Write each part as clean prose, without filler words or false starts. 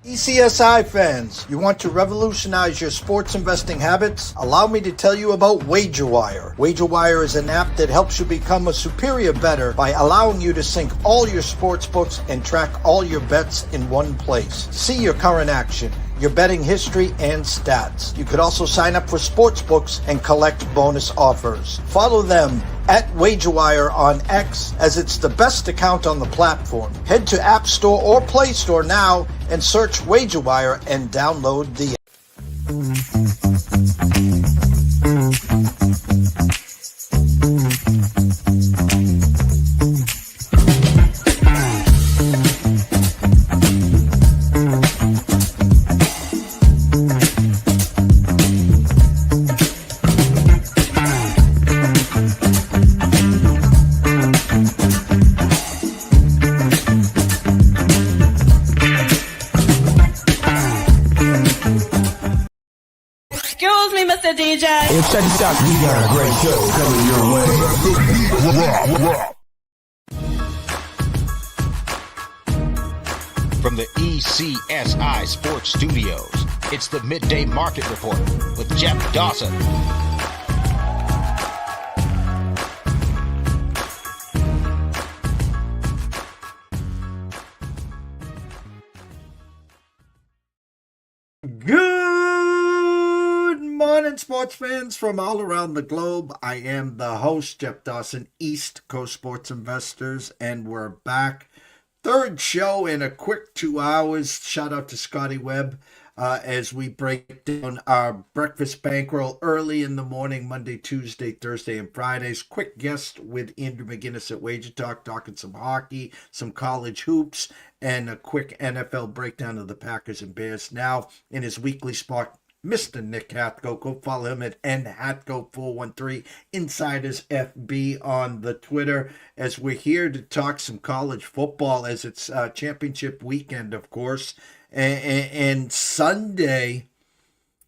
ECSI fans, you want to revolutionize your sports investing habits? Allow me to tell you about WagerWire. WagerWire is an app that helps you become a superior bettor by allowing you to sync all your sports books and track all your bets in one place. See your current action, your betting history, and stats. You could also sign up for sports books and collect bonus offers. Follow them at WagerWire on X, as it's the best account on the platform. Head to App Store or Play Store now and search WagerWire and download the Excuse me, Mr. DJ. Hey, check this out. We got a great show coming your way. From the ECSI Sports Studios, it's the Midday Market Report with Jeff Dawson. Good morning, sports fans from all around the globe. I am the host, Jeff Dawson, East Coast Sports Investors, and we're back. Third show in a quick 2 hours. Shout out to Scotty Webb as we break down our breakfast bankroll early in the morning, Monday, Tuesday, Thursday, and Fridays. Quick guest with Andrew McGinnis at Wager Talk, talking some hockey, some college hoops, and a quick NFL breakdown of the Packers and Bears. Now, in his weekly spot, Mr. Nick Hathcoat. Go follow him at nhathcoat413, Insiders FB on the Twitter, as we're here to talk some college football as it's championship weekend, of course. And Sunday,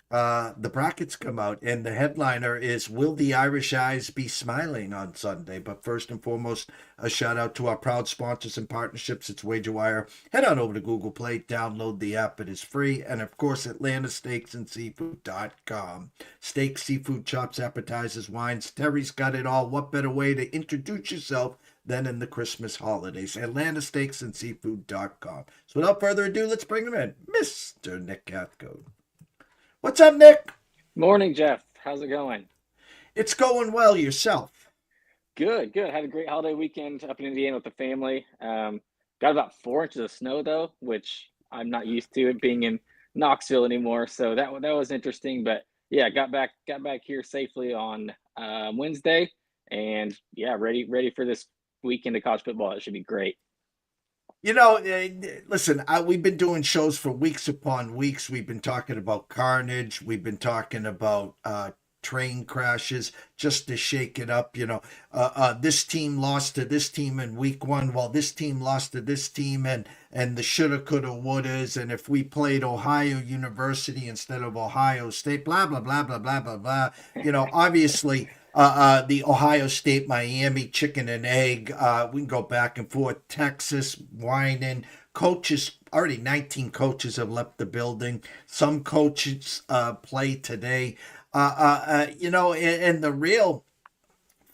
the brackets come out, and the headliner is, will the Irish Eyes be smiling on Sunday? But first and foremost, a shout out to our proud sponsors and partnerships. It's WagerWire. Head on over to Google Play, download the app. It is free. And of course, AtlantaSteaksAndSeafood.com. Steaks, seafood, chops, appetizers, wines. Terry's got it all. What better way to introduce yourself than in the Christmas holidays? AtlantaSteaksAndSeafood.com. So without further ado, let's bring him in, Mr. Nick Hathcoat. What's up, Nick? Morning, Jeff. How's it going? It's going well. Yourself? Good. Had a great holiday weekend up in Indiana with the family. Got about 4 inches of snow though, which I'm not used to it being in Knoxville anymore. So that was interesting. But yeah, got back here safely on Wednesday, and yeah, ready for this weekend of college football. It should be great. You know, listen, we've been doing shows for weeks upon weeks. We've been talking about carnage. We've been talking about train crashes just to shake it up. You know, this team lost to this team in week one, while this team lost to this team, and the shoulda, coulda, wouldas. And if we played Ohio University instead of Ohio State, blah, blah, blah, blah, blah, blah, blah. You know, obviously, the Ohio State, Miami, chicken and egg. We can go back and forth. Texas, whining. Coaches, already 19 coaches have left the building. Some coaches play today. You know, and the real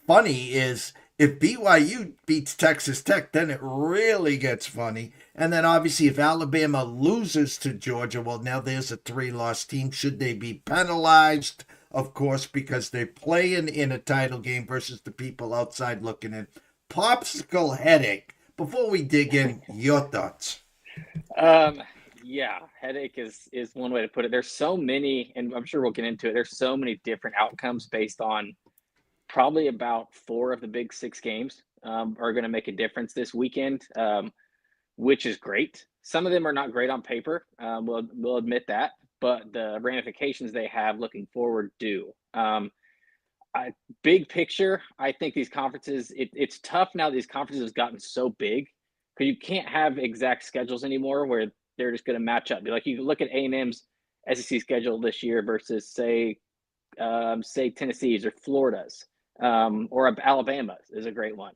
funny is, if BYU beats Texas Tech, then it really gets funny. And then obviously if Alabama loses to Georgia, well, now there's a 3-loss team. Should they be penalized? Of course, because they're playing in a title game versus the people outside looking in. Popsicle headache. Before we dig in, your thoughts? Yeah, headache is one way to put it. There's so many, and I'm sure we'll get into it. There's so many different outcomes based on probably about 4 of the big 6 games are going to make a difference this weekend, which is great. Some of them are not great on paper. We'll admit that. But the ramifications they have looking forward do. Big picture, I think these conferences, it's tough now that these conferences have gotten so big, because you can't have exact schedules anymore where they're just going to match up. Like, you look at A&M's SEC schedule this year versus say Tennessee's or Florida's, or Alabama's is a great one.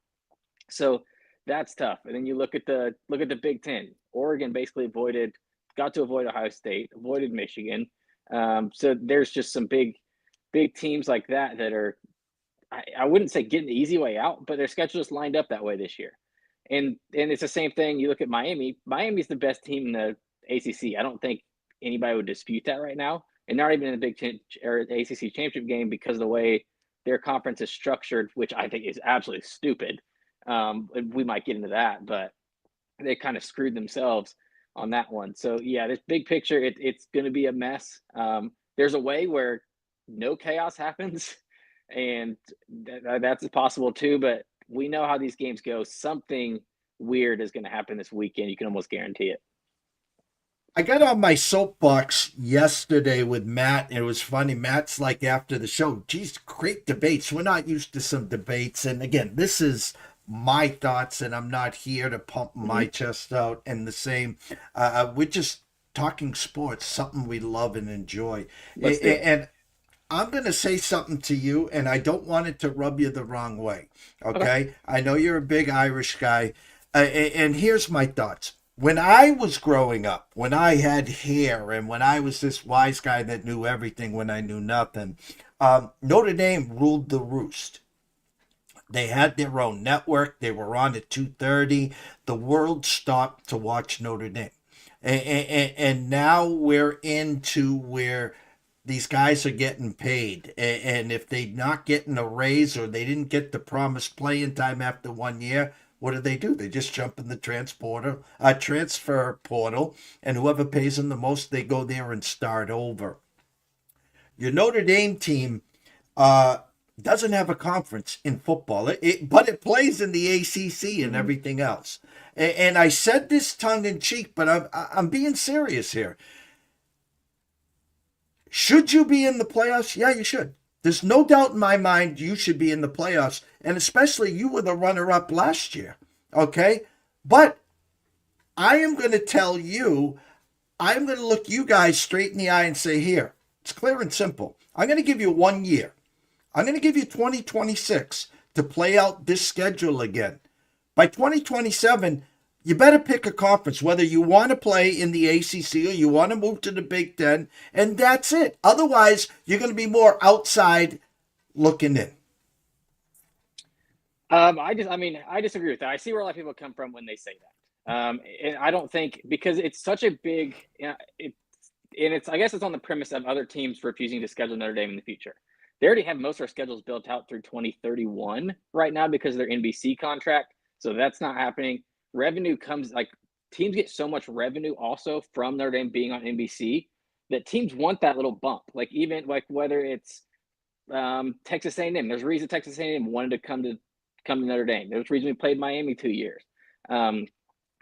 So that's tough. And then you look at the Big Ten. Oregon basically avoided got to avoid Ohio State, avoided Michigan. So there's just some big teams like that are, I wouldn't say getting the easy way out, but their schedule is lined up that way this year. And it's the same thing. You look at Miami. Miami's the best team in the ACC. I don't think anybody would dispute that right now. And not even in the ACC championship game because of the way their conference is structured, which I think is absolutely stupid. We might get into that, but they kind of screwed themselves on that one. So yeah, this big picture, it's going to be a mess. There's a way where no chaos happens, and that's possible too. But we know how these games go. Something weird is going to happen this weekend. You can almost guarantee it. I got on my soapbox yesterday with Matt, and it was funny. Matt's like after the show, geez, great debates. We're not used to some debates. And again, this is my thoughts, and I'm not here to pump my chest out. And the same, we're just talking sports, something we love and enjoy. And I'm going to say something to you, and I don't want it to rub you the wrong way. Okay? I know you're a big Irish guy. And here's my thoughts. When I was growing up, when I had hair, and when I was this wise guy that knew everything when I knew nothing, Notre Dame ruled the roost. They had their own network. They were on at 2:30. The world stopped to watch Notre Dame. And now we're into where these guys are getting paid. And if they're not getting a raise or they didn't get the promised playing time after 1 year, what do? They just jump in the transfer portal, and whoever pays them the most, they go there and start over. Your Notre Dame team doesn't have a conference in football, but it plays in the ACC and everything else. And I said this tongue in cheek, but I'm being serious here. Should you be in the playoffs? Yeah, you should. There's no doubt in my mind you should be in the playoffs, and especially you were the runner-up last year, okay? But I am going to tell you, I'm going to look you guys straight in the eye and say, here, it's clear and simple. I'm going to give you 1 year. I'm going to give you 2026 to play out this schedule again. By 2027, you better pick a conference, whether you want to play in the ACC or you want to move to the Big Ten, and that's it. Otherwise, you're going to be more outside looking in. I disagree with that. I see where a lot of people come from when they say that. And I don't think, because it's such a big, I guess it's on the premise of other teams refusing to schedule Notre Dame in the future. They already have most of their schedules built out through 2031 right now because of their NBC contract. So that's not happening. Revenue comes, like, teams get so much revenue also from Notre Dame being on NBC that teams want that little bump. Like, even like whether it's Texas A&M, there's a reason Texas A&M wanted to come to Notre Dame. There's a reason we played Miami 2 years. And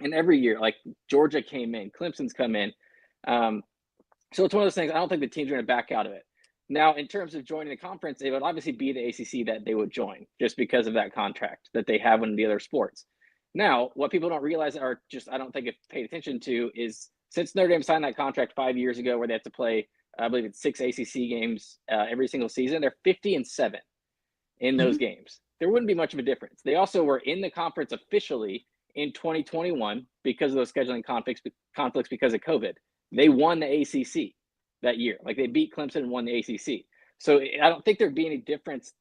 every year, like, Georgia came in, Clemson's come in. So it's one of those things. I don't think the teams are going to back out of it. Now, in terms of joining the conference, it would obviously be the ACC that they would join just because of that contract that they have in the other sports. Now, what people don't realize, or just I don't think have paid attention to, is since Notre Dame signed that contract 5 years ago where they have to play, I believe it's 6 ACC games every single season, they're 50-7 in those games. There wouldn't be much of a difference. They also were in the conference officially in 2021 because of those scheduling conflicts because of COVID. They won the ACC that year. Like, they beat Clemson and won the ACC. So I don't think there'd be any difference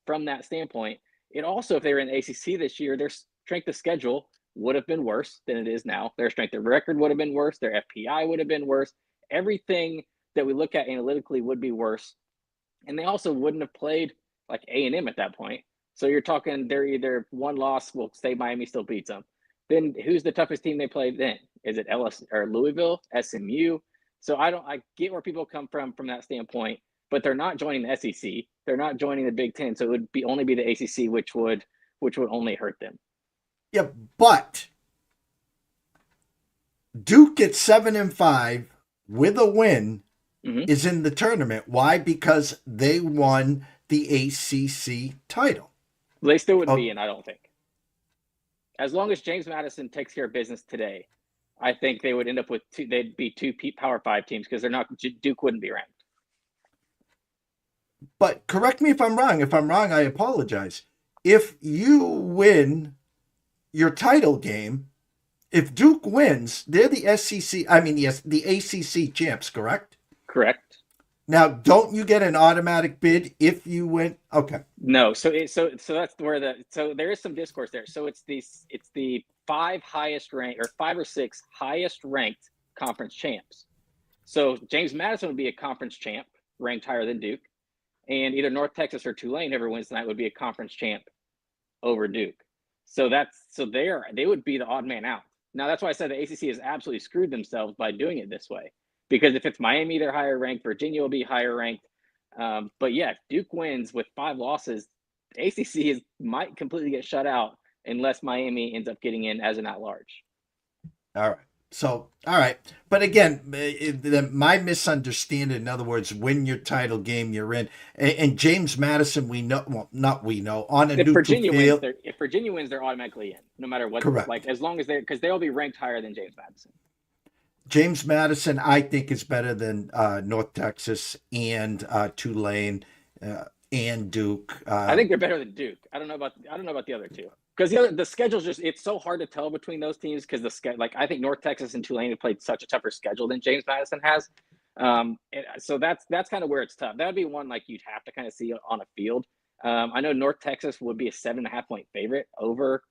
from that standpoint. It also, if they were in the ACC this year, their strength of schedule would have been worse than it is now. Their strength of record would have been worse. Their FPI would have been worse. Everything that we look at analytically would be worse. And they also wouldn't have played like A&M at that point. So you're talking they're either one loss, well, say Miami still beats them. Then who's the toughest team they played then? Is it LSU or Louisville, SMU? So I get where people come from that standpoint, but they're not joining the SEC. They're not joining the Big Ten. So it would only be the ACC, which would only hurt them. Yeah, but Duke at 7-5 with a win is in the tournament. Why? Because they won the ACC title. They still wouldn't be in, I don't think. As long as James Madison takes care of business today, I think they would end up with they'd be two Power 5 teams because Duke wouldn't be ranked. But correct me if I'm wrong. If I'm wrong, I apologize. If you win your title game, if Duke wins, they're the SEC. I mean, yes, the ACC champs, correct? Correct. Now, don't you get an automatic bid if you win? Okay. No, so that's where there is some discourse there. So it's the five highest ranked or five or six highest ranked conference champs. So James Madison would be a conference champ, ranked higher than Duke, and either North Texas or Tulane, whoever wins tonight, would be a conference champ over Duke. So they would be the odd man out. Now that's why I said the ACC has absolutely screwed themselves by doing it this way. Because if it's Miami, they're higher ranked. Virginia will be higher ranked. But yeah, if Duke wins with 5 losses, the ACC might completely get shut out unless Miami ends up getting in as an at-large. All right. So, all right. But again, my misunderstanding, in other words, win your title game, you're in. And James Madison, we know, well, not we know, on a If neutral Virginia field. wins, if Virginia wins, they're automatically in, no matter what. Correct. Like as long as because they'll be ranked higher than James Madison. James Madison, I think, is better than North Texas and Tulane and Duke. I think they're better than Duke. I don't know about the other two because the schedule's it's so hard to tell between those teams because I think North Texas and Tulane have played such a tougher schedule than James Madison has. So that's kind of where it's tough. That would be one like you'd have to kind of see on a field. I know North Texas would be a 7.5 point favorite over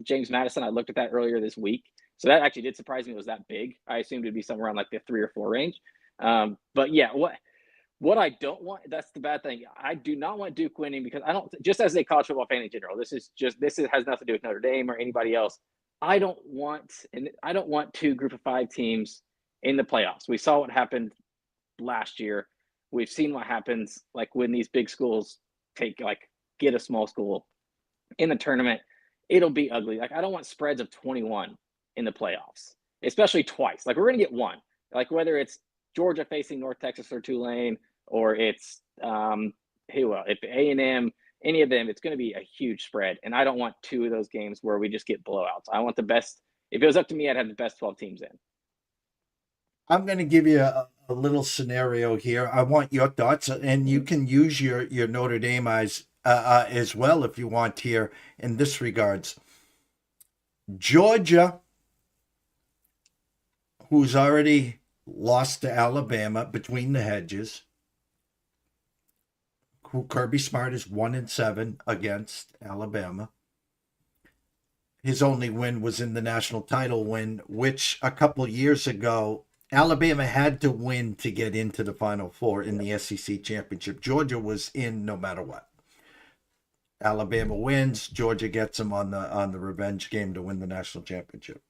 James Madison. I looked at that earlier this week. So that actually did surprise me. It was that big. I assumed it'd be somewhere around like the 3 or 4 range. But yeah, what I don't want, that's the bad thing. I do not want Duke winning because I don't, just as a college football fan in general, this has nothing to do with Notre Dame or anybody else. I don't want 2 group of 5 teams in the playoffs. We saw what happened last year. We've seen what happens like when these big schools get a small school in the tournament. It'll be ugly. Like I don't want spreads of 21 in the playoffs, especially twice. Like we're going to get one, like whether it's Georgia facing North Texas or Tulane, or it's if A&M, any of them, it's going to be a huge spread. And I don't want 2 of those games where we just get blowouts. I want the best. If it was up to me, I'd have the best 12 teams in. I'm going to give you a little scenario here. I want your thoughts, and you can use your Notre Dame eyes as well if you want here in this regards. Georgia, who's already lost to Alabama between the hedges, who Kirby Smart is 1-7 against Alabama. His only win was in the national title win, which a couple years ago, Alabama had to win to get into the Final Four in the SEC championship. Georgia was in no matter what. Alabama wins, Georgia gets them on the revenge game to win the national championship.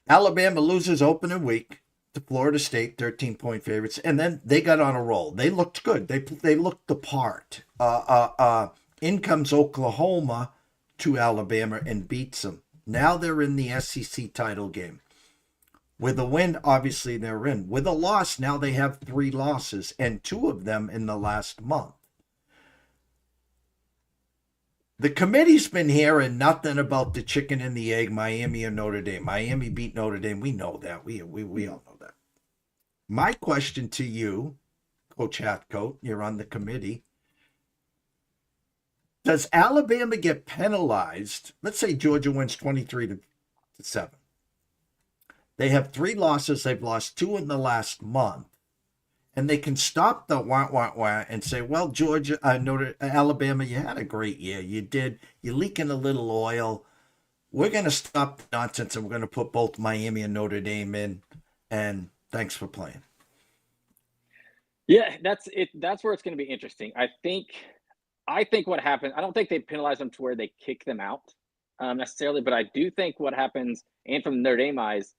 Alabama loses opening week to Florida State, 13-point favorites, and then they got on a roll. They looked good. They looked the part. In comes Oklahoma to Alabama and beats them. Now they're in the SEC title game. With a win, obviously they're in. With a loss, now they have 3 losses, and 2 of them in the last month. The committee's been hearing nothing about the chicken and the egg, Miami and Notre Dame. Miami beat Notre Dame. We know that. We all know that. My question to you, Coach Hathcoat, you're on the committee. Does Alabama get penalized? Let's say Georgia wins 23-7. They have 3 losses. They've lost 2 in the last month. And they can stop the wah and say, well, Georgia, Alabama, you had a great year. You're leaking a little oil. We're going to stop the nonsense and we're going to put both Miami and Notre Dame in. And thanks for playing. Yeah, that's it. That's where it's going to be interesting. I think what happened, I don't think they penalize them to where they kick them out necessarily, but I do think what happens, and from Notre Dame eyes,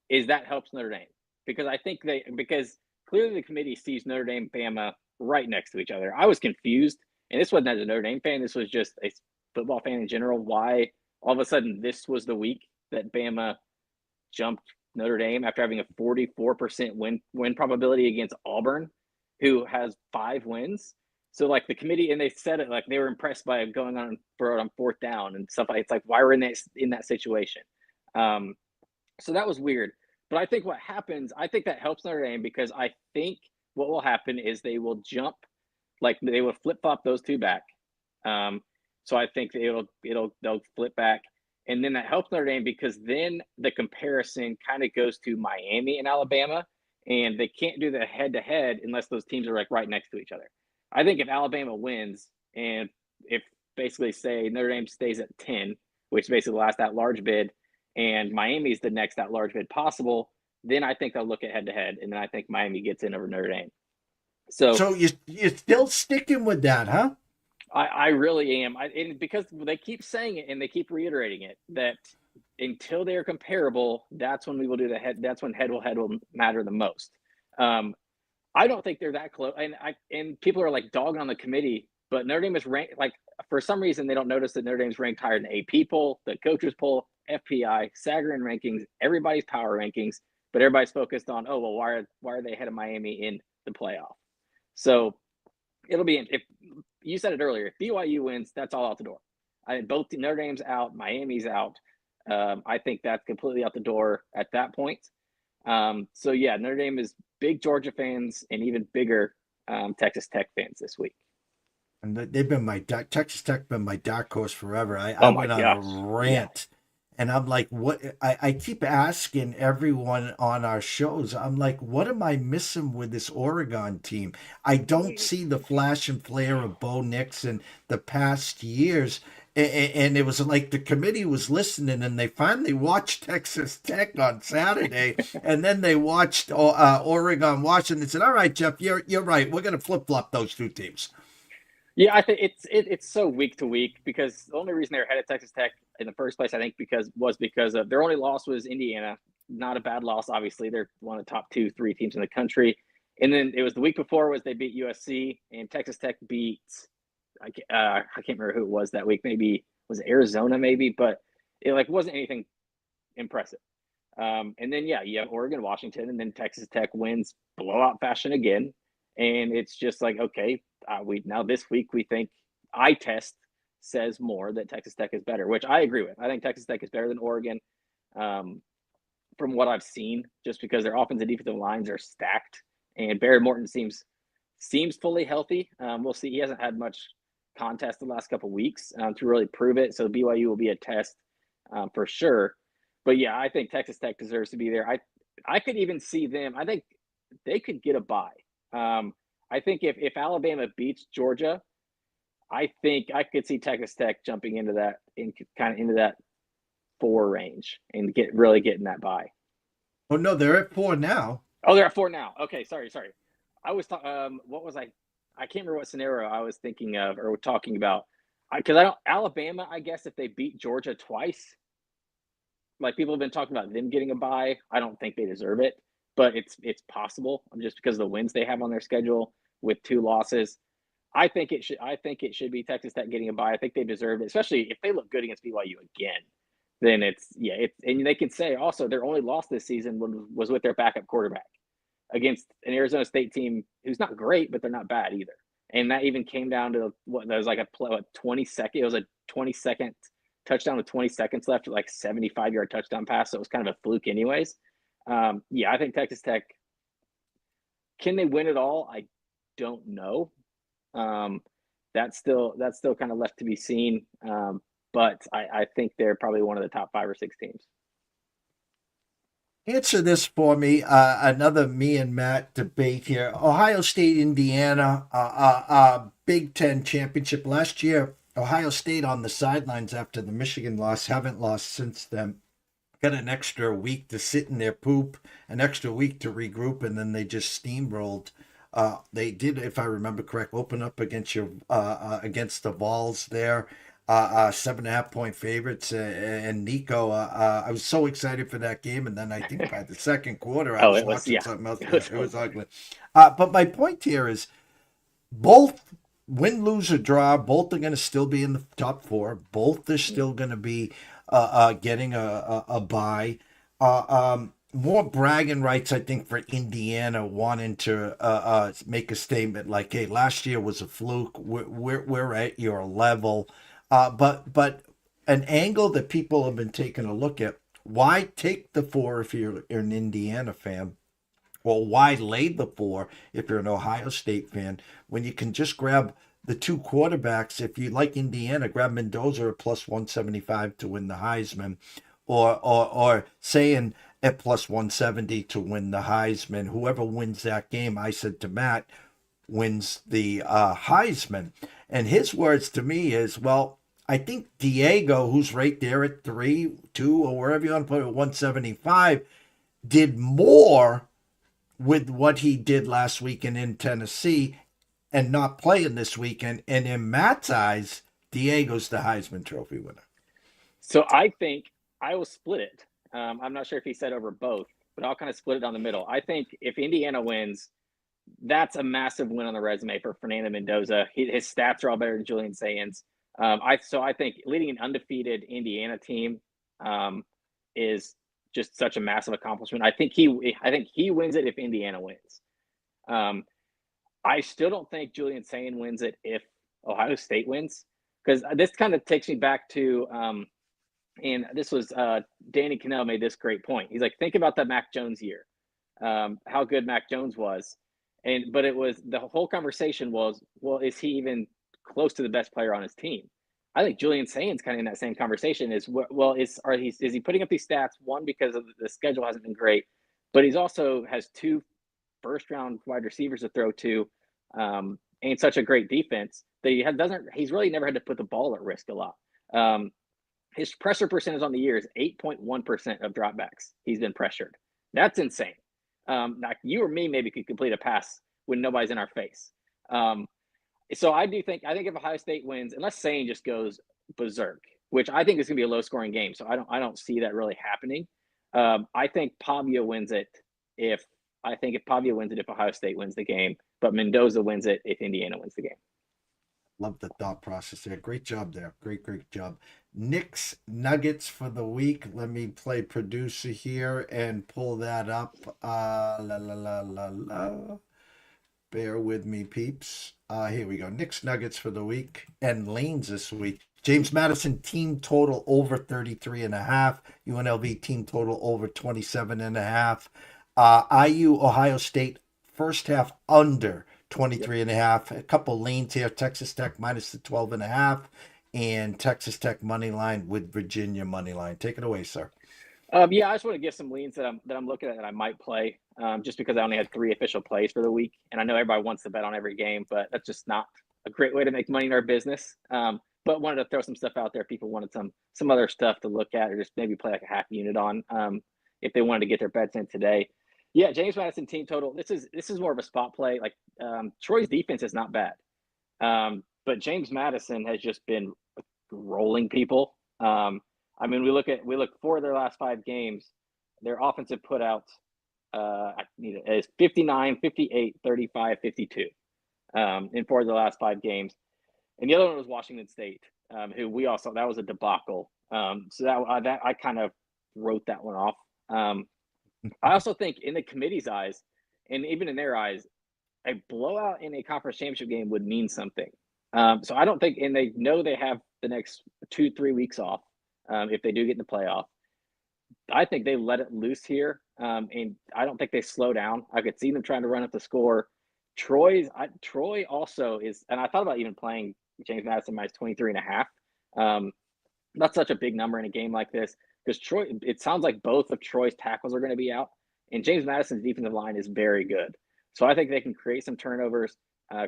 is that helps Notre Dame. Because clearly the committee sees Notre Dame, Bama right next to each other. I was confused, and this wasn't as a Notre Dame fan. This was just a football fan in general, why all of a sudden this was the week that Bama jumped Notre Dame after having a 44% win probability against Auburn, who has 5 wins. So like the committee, and they said it like they were impressed by going on for it on 4th down and stuff. It's like, why were in that situation? So that was weird. But I think what happens, I think that helps Notre Dame because I think what will happen is they will jump, like they will flip flop those 2 back. So I think they'll flip back, And then that helps Notre Dame because then the comparison kind of goes to Miami and Alabama, and they can't do the head-to-head unless those teams are like right next to each other. I think if Alabama wins and if basically say Notre Dame stays at 10, which is basically the last at-large bid, and Miami's the next at-large bid possible, then I think they'll look at head-to-head, and then I think Miami gets in over Notre Dame. So you're still sticking with that, huh? I really am. And because they keep saying it and they keep reiterating it that until they are comparable, that's when we will do the head. That's when head will matter the most. I don't think they're that close. And people are like dogging on the committee, but Notre Dame is ranked like for some reason they don't notice that Notre Dame's ranked higher than AP poll, the coaches poll, FPI, Sagarin rankings, everybody's power rankings, but everybody's focused on why are they ahead of Miami in the playoff? So it'll be if you said it earlier, if BYU wins, that's all out the door. Both Notre Dame's out, Miami's out. I think that's completely out the door at that point. So yeah, Notre Dame is big Georgia fans and even bigger Texas Tech fans this week. And they've been Texas Tech been my dark horse forever. I went on a rant, and I'm like, what? I keep asking everyone on our shows. I'm like, what am I missing with this Oregon team? I don't see the flash and flare of Bo Nix in the past years. And it was like the committee was listening, and they finally watched Texas Tech on Saturday, and then they watched Oregon, Washington. They said, "All right, Jeff, you're right. We're going to flip flop those two teams." Yeah, I think it's so week to week because the only reason they're ahead of Texas Tech in the first place, I think, because of their only loss was Indiana. Not a bad loss, obviously. They're one of the top 2-3 teams in the country. And then it was the week before was they beat USC, and Texas Tech beat I can't remember who it was that week. Maybe was it Arizona, maybe, but it wasn't anything impressive. And then you have Oregon, Washington, and then Texas Tech wins blowout fashion again, and it's just like okay. We now this week we think eye test says more that Texas Tech is better, which I agree with. I think Texas Tech is better than Oregon from what I've seen, just because their offensive and defensive lines are stacked, and Barry Morton seems fully healthy. We'll see. He hasn't had much contest the last couple of weeks to really prove it. So BYU will be a test for sure. But yeah, I think Texas Tech deserves to be there. I could even see them. I think they could get a bye. I think if Alabama beats Georgia, I think I could see Texas Tech jumping into that 4 range and getting that bye. Oh no, they're at 4 now. Oh, they're at 4 now. Okay, sorry. I was what was I can't remember what scenario I was thinking of or talking about. Because Alabama, I guess if they beat Georgia twice, like people have been talking about them getting a bye. I don't think they deserve it, but it's possible just because of the wins they have on their schedule with 2 losses. I think it should be Texas Tech getting a bye. I think they deserve it, especially if they look good against BYU again. Then and they can say also their only loss this season was with their backup quarterback against an Arizona State team who's not great, but they're not bad either. And that even came down to what there was like a 20-second. It was a 20-second touchdown with 20 seconds left, like 75-yard touchdown pass. So it was kind of a fluke, anyways. I think Texas Tech. Can they win it all? I don't know. That's still kind of left to be seen. But I think they're probably one of the top 5 or 6 teams. Answer this for me. Another me and Matt debate here. Ohio State, Indiana, Big Ten championship last year. Ohio State on the sidelines after the Michigan loss, haven't lost since then. Got an extra week to sit in their poop, an extra week to regroup, and then they just steamrolled. They did, if I remember correct, open up against against the Vols there. 7.5-point favorites, and Nico. I was so excited for that game, and then I think by the second quarter I was watching something else. It was ugly. But my point here is, both win, lose, or draw, both are going to still be in the top 4. Both are still going to be getting a bye. More bragging rights, I think, for Indiana wanting to make a statement like, "Hey, last year was a fluke. We're at your level." But an angle that people have been taking a look at: why take the 4 if you're an Indiana fan? Well, why lay the 4 if you're an Ohio State fan when you can just grab the two quarterbacks, if you like Indiana, grab Mendoza at plus 175 to win the Heisman, or saying at plus 170 to win the Heisman. Whoever wins that game, I said to Matt, wins the Heisman. And his words to me is, well, I think Diego, who's right there at 3, 2, or wherever you want to put it, 175, did more with what he did last weekend in Tennessee and not playing this weekend. And in Matt's eyes, Diego's the Heisman Trophy winner. So I think I will split it. I'm not sure if he said over both, but I'll kind of split it down the middle. I think if Indiana wins, that's a massive win on the resume for Fernando Mendoza. His stats are all better than Julian Sains. I think leading an undefeated Indiana team is just such a massive accomplishment. I think he wins it if Indiana wins. I still don't think Julian Sain wins it if Ohio State wins, because this kind of takes me back to and this was Danny Cannell made this great point. He's like, think about the Mac Jones year, how good Mac Jones was. But it was, the whole conversation was, well, is he even close to the best player on his team? I think Julian Sain's kind of in that same conversation. Is he putting up these stats? One, because of the schedule hasn't been great, but he's also has 2 first-round wide receivers to throw to, and such a great defense that he's really never had to put the ball at risk a lot. His pressure percentage on the year is 8.1% of dropbacks. He's been pressured. That's insane. Like you or me maybe could complete a pass when nobody's in our face. So I think if Ohio State wins, unless Sain just goes berserk, which I think is going to be a low-scoring game, so I don't see that really happening. I think Pavia wins it if Ohio State wins the game, but Mendoza wins it if Indiana wins the game. Love the thought process there. Great job there. Great job. Knicks Nuggets for the week. Let me play producer here and pull that up. Bear with me, peeps. Here we go. Knicks Nuggets for the week and lanes this week. James Madison team total over 33.5. UNLV team total over 27.5. IU Ohio State first half under 23.5. A couple lanes here. Texas Tech minus the 12.5, and Texas Tech money line with Virginia money line. Take it away, sir. Yeah, I just want to give some leans that I'm looking at that I might play, just because I only had 3 official plays for the week, and I know everybody wants to bet on every game, but that's just not a great way to make money in our business. But wanted to throw some stuff out there. People wanted some other stuff to look at, or just maybe play like a half unit on, if they wanted to get their bets in today. Yeah, James Madison team total. This is more of a spot play. Like Troy's defense is not bad, but James Madison has just been rolling people. I mean, we look 4 of their last 5 games. Their offensive putouts is 59, 58, 35, 52 in 4 of the last 5 games. And the other one was Washington State, who we also, that was a debacle. So that I kind of wrote that one off. I also think in the committee's eyes, and even in their eyes, a blowout in a conference championship game would mean something. So I don't think, and they know they have the next 2-3 weeks off if they do get in the playoff. I think they let it loose here, and I don't think they slow down. I could see them trying to run up the score. Troy also is, and I thought about even playing James Madison minus 23.5. Not such a big number in a game like this, because Troy, it sounds like both of Troy's tackles are going to be out, and James Madison's defensive line is very good. So I think they can create some turnovers,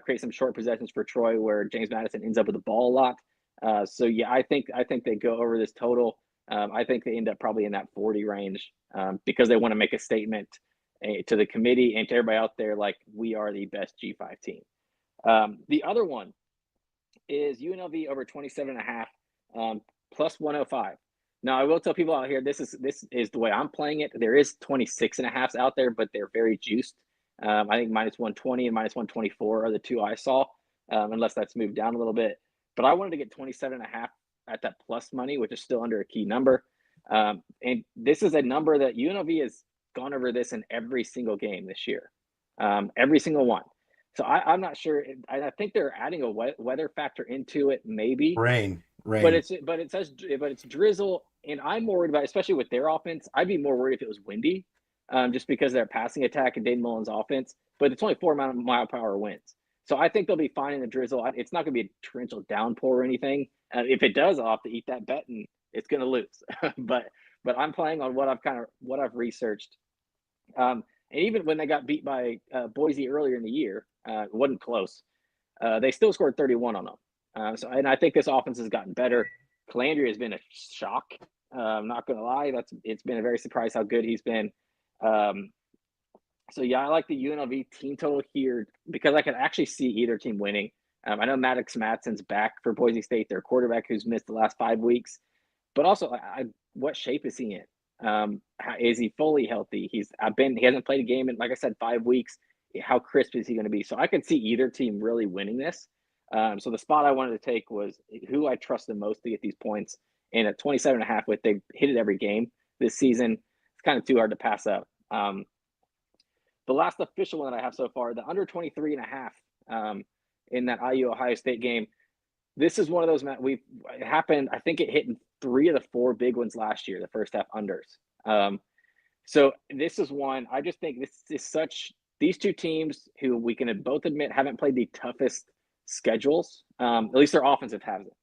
create some short possessions for Troy where James Madison ends up with the ball a lot. So yeah, I think they go over this total. I think they end up probably in that 40 range because they want to make a statement to the committee and to everybody out there, like, we are the best G5 team. The other one is UNLV over 27.5 plus 105. Now, I will tell people out here, this is the way I'm playing it. There is 26.5s out there, but they're very juiced. I think minus 120 and minus 124 are the 2 I saw, unless that's moved down a little bit. But I wanted to get 27.5 at that plus money, which is still under a key number. And this is a number that UNLV has gone over this in every single game this year, every single one. So I'm not sure. I think they're adding a weather factor into it, maybe. Rain. But it's drizzle, and I'm more worried about, especially with their offense. I'd be more worried if it was windy, just because their passing attack and Dane Mullen's offense. But it's only 4 mile per hour winds, So I think they'll be fine in the drizzle. It's not going to be a torrential downpour or anything. If it does, I'll have to eat that bet, and it's going to lose. but I'm playing on what I've researched. And even when they got beat by Boise earlier in the year, it wasn't close. They still scored 31 on them. And I think this offense has gotten better. Calandria has been a shock. I'm not going to lie. It's been a very surprise how good he's been. So, yeah, I like the UNLV team total here because I can actually see either team winning. I know Maddox Madsen's back for Boise State, their quarterback who's missed the last 5 weeks. But also, what shape is he in? Is he fully healthy? He hasn't played a game in, like I said, 5 weeks. How crisp is he going to be? So I could see either team really winning this. So the spot I wanted to take was who I trust the most to get these points. And at 27.5, with they hit it every game this season, it's kind of too hard to pass up. The last official one that I have so far, the under 23.5 in that IU Ohio State game. This is one of those it happened. I think it hit in 3 of the 4 big ones last year, the first half unders. So this is one I just think this is these two teams who we can both admit haven't played the toughest schedules. At least their offensive hasn't.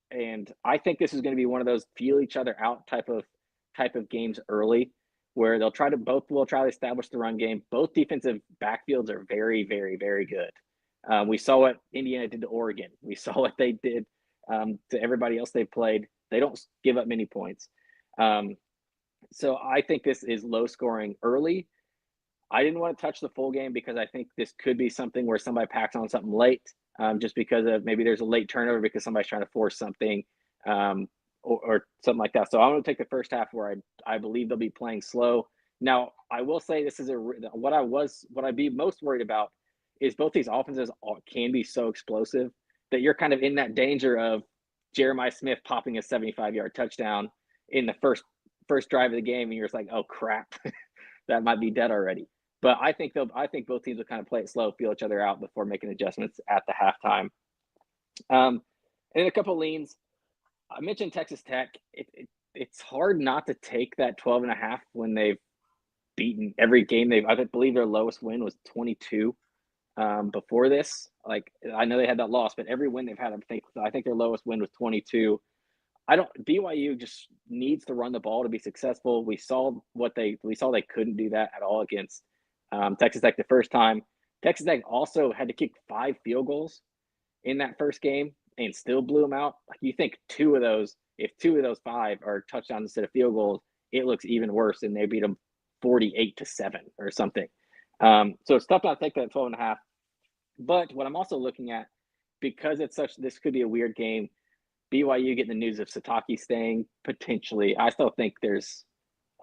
And I think this is going to be one of those feel each other out type of games early, where both will try to establish the run game. Both defensive backfields are very, very, very good. We saw what Indiana did to Oregon. We saw what they did to everybody else they played. They don't give up many points. So I think this is low scoring early. I didn't want to touch the full game because I think this could be something where somebody packs on something late, just because of maybe there's a late turnover because somebody's trying to force something or something like that. So I'm going to take the first half where I believe they'll be playing slow. Now, I will say this is what I'd be most worried about is both these offenses can be so explosive that you're kind of in that danger of Jeremiah Smith popping a 75-yard touchdown in the first drive of the game, and you're just like, oh crap, that might be dead already. But I think both teams will kind of play it slow, feel each other out before making adjustments at the halftime. And a couple of leans. I mentioned Texas Tech. It's hard not to take that 12.5 when they've beaten every game. I believe their lowest win was 22 before this. Like, I know they had that loss, but every win they've had, I think their lowest win was 22. BYU just needs to run the ball to be successful. We saw they couldn't do that at all against Texas Tech the first time. Texas Tech also had to kick 5 field goals in that first game and still blew them out. Like, you think if 2 of those 5 are touchdowns instead of field goals, it looks even worse, and they beat them 48-7 or something. So it's tough not to take that 12.5. But what I'm also looking at, because this could be a weird game, BYU getting the news of Sataki staying potentially. I still think there's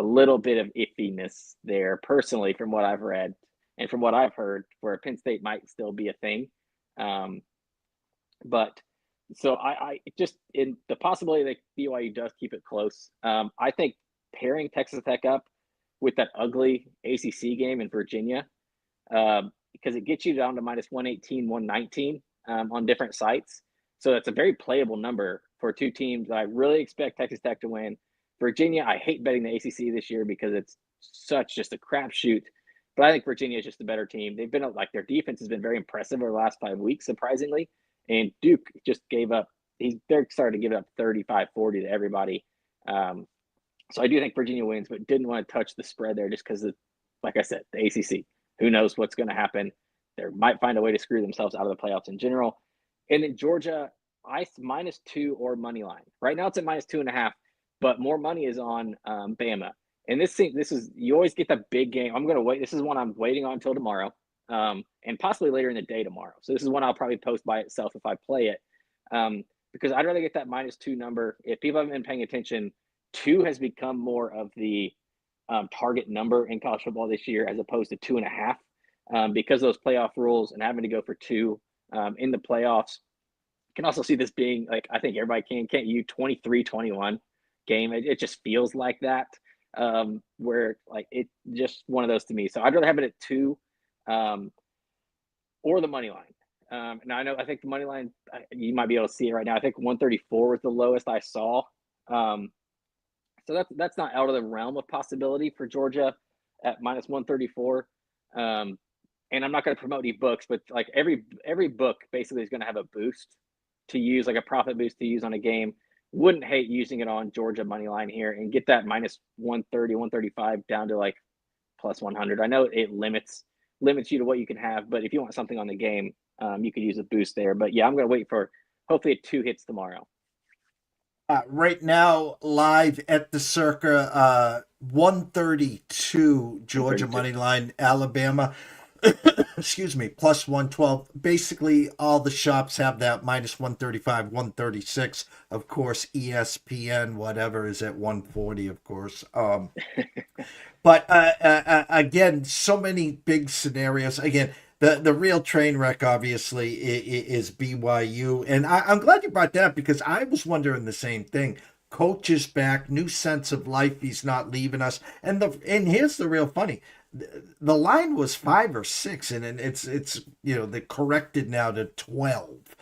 a little bit of iffiness there personally from what I've read and from what I've heard, where Penn State might still be a thing. But so I just, in the possibility that BYU does keep it close, I think pairing Texas Tech up with that ugly ACC game in Virginia, because it gets you down to minus 118, 119 on different sites. So that's a very playable number for two teams. I really expect Texas Tech to win. Virginia, I hate betting the ACC this year because it's just a crapshoot. But I think Virginia is just a better team. They've been their defense has been very impressive over the last 5 weeks, surprisingly. And Duke just gave up. They're starting to give up 35-40 to everybody. So I do think Virginia wins, but didn't want to touch the spread there just because of, like I said, the ACC. Who knows what's going to happen? They might find a way to screw themselves out of the playoffs in general. And then Georgia, -2 or money line. Right now it's at -2.5, but more money is on Bama. And this is, you always get the big game. I'm going to wait. This is one I'm waiting on until tomorrow, and possibly later in the day tomorrow. So this is one I'll probably post by itself if I play it, because I'd rather get that -2 number. If people haven't been paying attention, 2 has become more of the target number in college football this year as opposed to 2.5, because of those playoff rules and having to go for 2 in the playoffs. You can also see this being, like, I think everybody can't you 23-21 game. It just feels like that, where like it just one of those to me. So I'd rather have it at 2 or the money line. Now I think the money line, you might be able to see it right now. I think 134 was the lowest I saw. So that's not out of the realm of possibility for Georgia at -134. and I'm not going to promote any books, but like every book basically is going to have a boost to use, like a profit boost to use on a game. Wouldn't hate using it on Georgia money line here and get that minus 130, 135 down to like plus 100. I know it limits you to what you can have, but if you want something on the game, you could use a boost there. But yeah, I'm going to wait for hopefully 2 hits tomorrow. Right now, live at the Circa, 132 Georgia 132. money line, Alabama. Excuse me, plus 112. Basically, all the shops have that minus 135, 136. Of course, ESPN, whatever, is at 140, of course. But again, so many big scenarios. Again, the real train wreck, obviously, is BYU. And I'm glad you brought that up because I was wondering the same thing. Coach is back, new sense of life. He's not leaving us. And here's the real funny. The line was 5 or 6, and it's they corrected now to 12.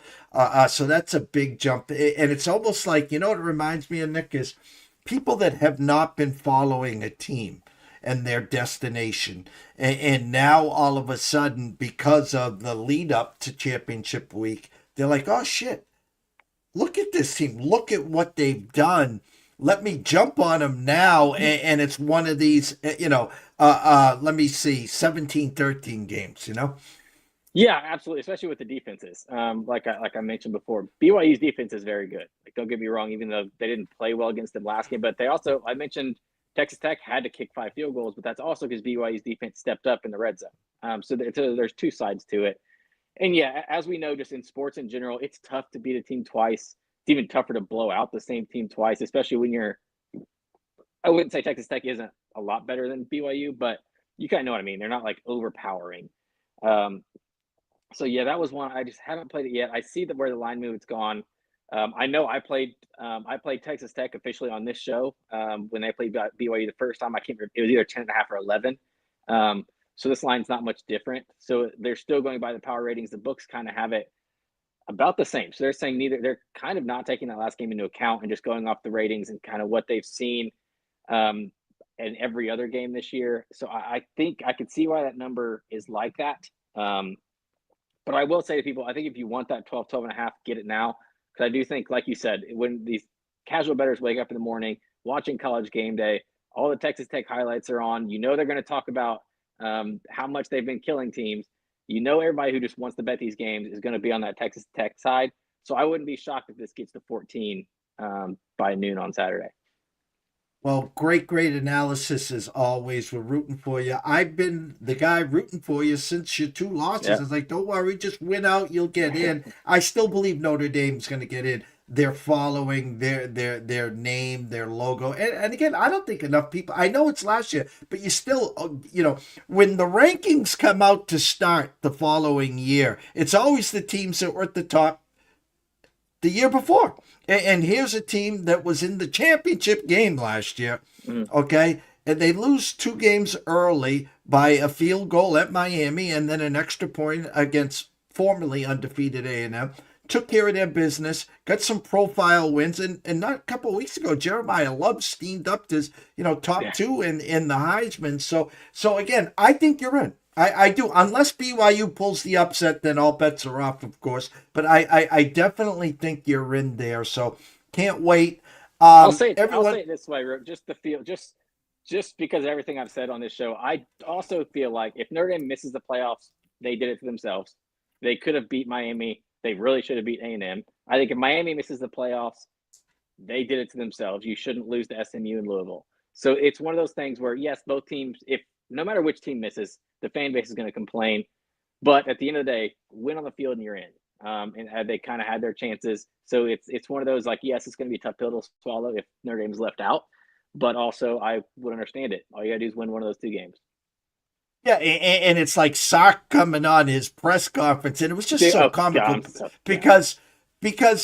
So that's a big jump. And it's almost like, what it reminds me of, Nick, is people that have not been following a team and their destination. And now all of a sudden, because of the lead up to championship week, they're like, oh shit, look at this team. Look at what they've done. Let me jump on them now. And it's one of these, let me see, 17-13 games, Yeah, absolutely. Especially with the defenses. Like I mentioned before, BYU's defense is very good. Like, don't get me wrong, even though they didn't play well against them last game, but they also, I mentioned Texas Tech had to kick 5 field goals, but that's also because BYU's defense stepped up in the red zone. So there's 2 sides to it. And yeah, as we know, just in sports in general, it's tough to beat a team twice. It's even tougher to blow out the same team twice, especially when I wouldn't say Texas Tech isn't a lot better than BYU, but you kind of know what I mean. They're not like overpowering. So yeah, that was one. I just haven't played it yet. I see where the line move's gone. I know I played Texas Tech officially on this show when they played BYU the first time. I can't remember. It was either 10.5 or 11. So this line's not much different. So they're still going by the power ratings. The books kind of have it about the same. So they're saying they're kind of not taking that last game into account and just going off the ratings and kind of what they've seen in every other game this year. So I think I could see why that number is like that. But I will say to people, I think if you want that 12.5, get it now. Because I do think, like you said, when these casual bettors wake up in the morning, watching College Game Day, all the Texas Tech highlights are on. They're going to talk about how much they've been killing teams. Everybody who just wants to bet these games is going to be on that Texas Tech side. So I wouldn't be shocked if this gets to 14 by noon on Saturday. Well, great analysis as always. We're rooting for you. I've been the guy rooting for you since your 2 losses. Yeah. I was like, don't worry, just win out, you'll get in. I still believe Notre Dame's going to get in. They're following their name, their logo. And again, I don't think enough people, I know it's last year, but you still, when the rankings come out to start the following year, it's always the teams that were at the top the year before. And here's a team that was in the championship game last year, okay? And they lose 2 games early by a field goal at Miami and then an extra point against formerly undefeated A&M. Took care of their business, got some profile wins, and not a couple of weeks ago, Jeremiah Love steamed up to top 2 in the Heisman. So again, I think you're in. I do. Unless BYU pulls the upset, then all bets are off, of course. But I definitely think you're in there. So can't wait. I'll say it this way, Rook, just the feel, just because of everything I've said on this show. I also feel like if Notre Dame misses the playoffs, they did it to themselves. They could have beat Miami. They really should have beat A&M. I think if Miami misses the playoffs, they did it to themselves. You shouldn't lose to SMU and Louisville. So it's one of those things where, yes, both teams, if no matter which team misses, the fan base is going to complain. But at the end of the day, win on the field and you're in. And they kind of had their chances. So it's one of those, like, yes, it's going to be a tough pill to swallow if Notre Dame's left out. But also, I would understand it. All you got to do is win one of those 2 games. Yeah, and it's like Sark coming on his press conference, and it was just so comical because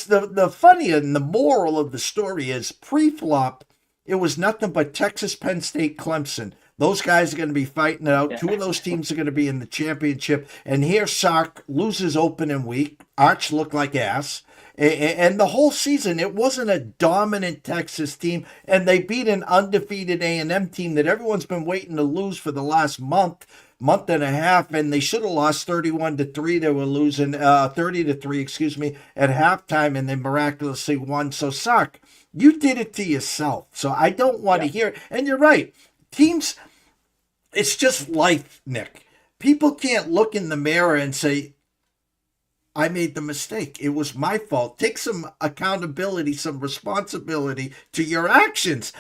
the funny and the moral of the story is pre-flop, it was nothing but Texas, Penn State, Clemson. Those guys are going to be fighting it out. 2 of those teams are going to be in the championship. And here Sark loses opening week. Arch looked like ass. And the whole season, it wasn't a dominant Texas team. And they beat an undefeated A&M team that everyone's been waiting to lose for the last month. month and a half, and they should have lost 31-3. They were losing 30-3, excuse me, at halftime, and they miraculously won. So, Sark, you did it to yourself. So I don't want to hear. And you're right. Teams, it's just life, Nick. People can't look in the mirror and say, I made the mistake. It was my fault. Take some accountability, some responsibility to your actions.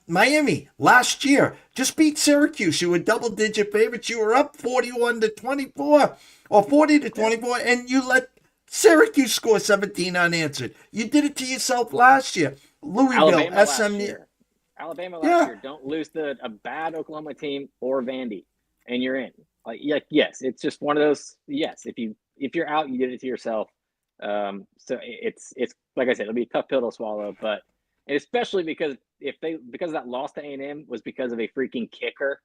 Miami last year just beat Syracuse. You were double-digit favorites. You were up 41-24 or 40-24, and you let Syracuse score 17 unanswered. You did it to yourself last year. Louisville, Alabama last year. Don't lose to a bad Oklahoma team or Vandy, and you're in. Yes, it's just one of those. Yes, if you're out, you did it to yourself. So it's like I said, it'll be a tough pill to swallow, but especially because because that loss to A&M was because of a freaking kicker.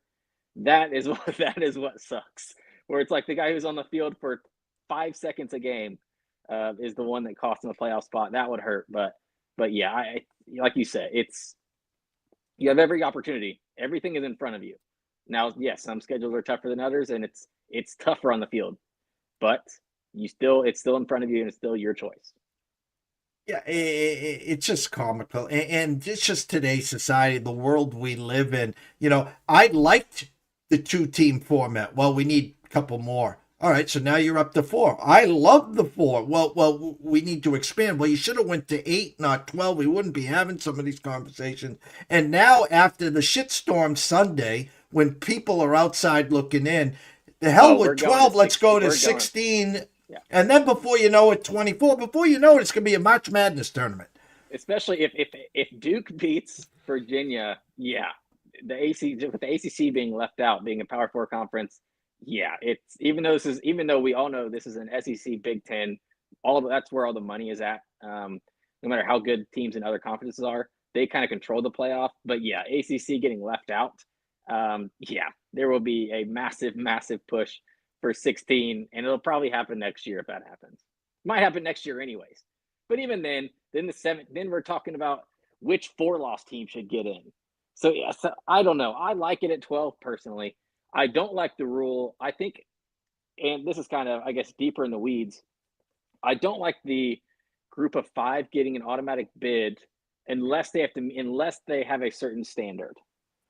That is what sucks. Where it's like the guy who's on the field for 5 seconds a game is the one that cost him a playoff spot. That would hurt, but yeah, I like you said, you have every opportunity. Everything is in front of you. Now, yes, some schedules are tougher than others, and it's tougher on the field, but it's still in front of you, and it's still your choice. Yeah, it's just comical, and it's just today's society, the world we live in. I liked the 2-team format. Well, we need a couple more. All right, so now you're up to 4. I love the 4. Well, we need to expand. Well, you should have went to 8, not 12. We wouldn't be having some of these conversations. And now, after the shitstorm Sunday, when people are outside looking in, the hell with 12. Let's go to 16. Yeah. And then before you know it, 24. Before you know it, it's going to be a March Madness tournament. Especially if Duke beats Virginia, yeah, with the ACC being left out, being a Power 4 conference, yeah, it's even though we all know this is an SEC Big Ten, that's where all the money is at. No matter how good teams in other conferences are, they kind of control the playoff. But yeah, ACC getting left out, yeah, there will be a massive, massive push for 16, and it'll probably happen next year if that happens. Might happen next year anyways. But even then we're talking about which 4-loss team should get in. So yeah, I don't know. I like it at 12 personally. I don't like the rule. I think, and this is kind of, I guess, deeper in the weeds, I don't like the group of 5 getting an automatic bid unless they have a certain standard.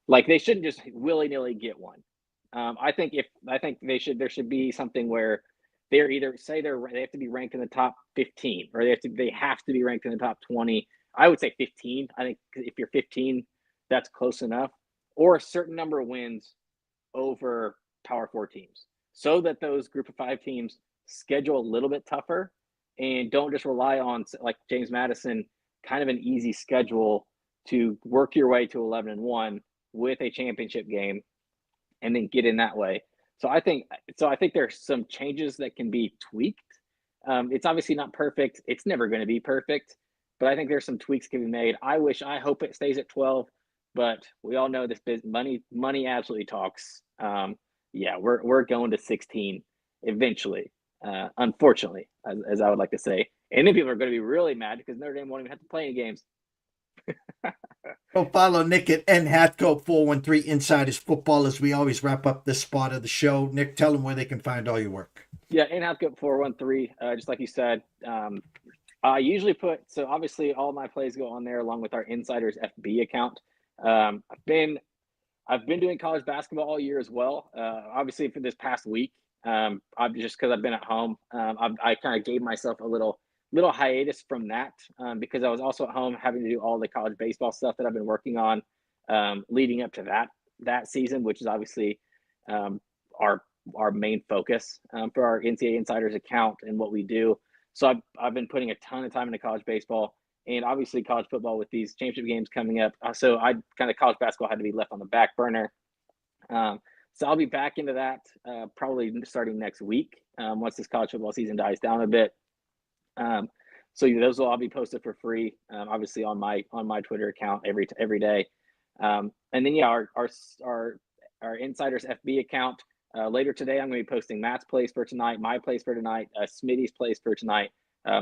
Like, they shouldn't just willy-nilly get one. I think there should be something where they're either they have to be ranked in the top 15, or they have to be ranked in the top 20. I would say 15. I think if you're 15, that's close enough, or a certain number of wins over Power 4 teams, so that those group of 5 teams schedule a little bit tougher and don't just rely on, like James Madison, kind of an easy schedule to work your way to 11-1 with a championship game and then get in that way. So I think there's some changes that can be tweaked. It's obviously not perfect. It's never going to be perfect, but I think there's some tweaks can be made. I hope it stays at 12, but we all know this money absolutely talks. Yeah, we're going to 16 eventually, unfortunately, as I would like to say. And then people are going to be really mad because Notre Dame won't even have to play any games. Go follow Nick at Hathcoat 413 Insiders Football as we always wrap up this spot of the show. Nick, tell them where they can find all your work. Yeah, in Hathcoat 413, just like you said. I usually so obviously all my plays go on there along with our Insiders FB account. I've been doing college basketball all year as well. Obviously for this past week, I've just because I've been at home, I kind of gave myself a little hiatus from that because I was also at home having to do all the college baseball stuff that I've been working on leading up to that season, which is obviously our main focus for our NCAA Insiders account and what we do. So I've been putting a ton of time into college baseball and obviously college football with these championship games coming up. So college basketball had to be left on the back burner. So I'll be back into that probably starting next week once this college football season dies down a bit. So those will all be posted for free, obviously on my Twitter account every day. And then yeah, our Insiders FB account later today. I'm going to be posting Matt's plays for tonight, my plays for tonight, Smitty's plays for tonight.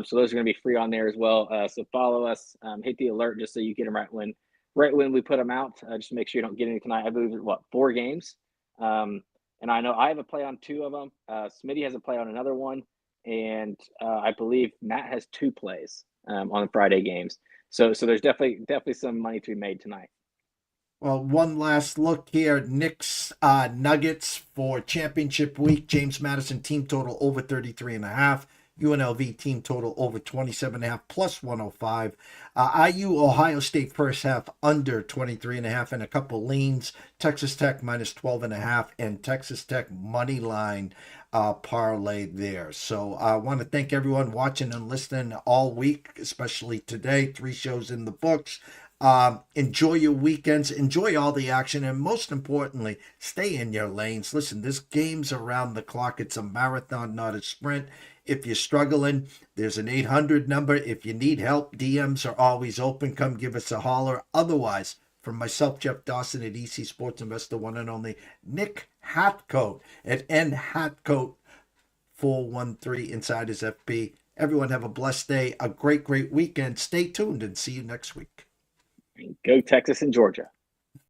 So those are going to be free on there as well. So follow us, hit the alert just so you get them right when we put them out. Just make sure you don't get any tonight. I believe 4 games. And And I know I have a play on 2 of them. Smitty has a play on another one, and I believe Matt has 2 plays on the Friday games. So there's definitely some money to be made tonight. Well, one last look here. Knicks Nuggets for championship week. James Madison team total over 33.5. UNLV team total over 27.5 plus 105. IU Ohio State first half under 23.5 and a couple leans. Texas Tech minus 12.5 and Texas Tech money line parlay there. So I want to thank everyone watching and listening all week, especially today. 3 shows in the books. Enjoy your weekends, enjoy all the action, and most importantly, stay in your lanes. Listen, this game's around the clock. It's a marathon, not a sprint. If you're struggling, there's an 800 number. If you need help, DMs are always open. Come give us a holler. Otherwise, from myself, Jeff Dawson at EC Sports Investor, one and only Nick Hathcoat at Hathcoat 413 Insiders FP. Everyone have a blessed day, a great weekend. Stay tuned and see you next week. Go Texas and Georgia.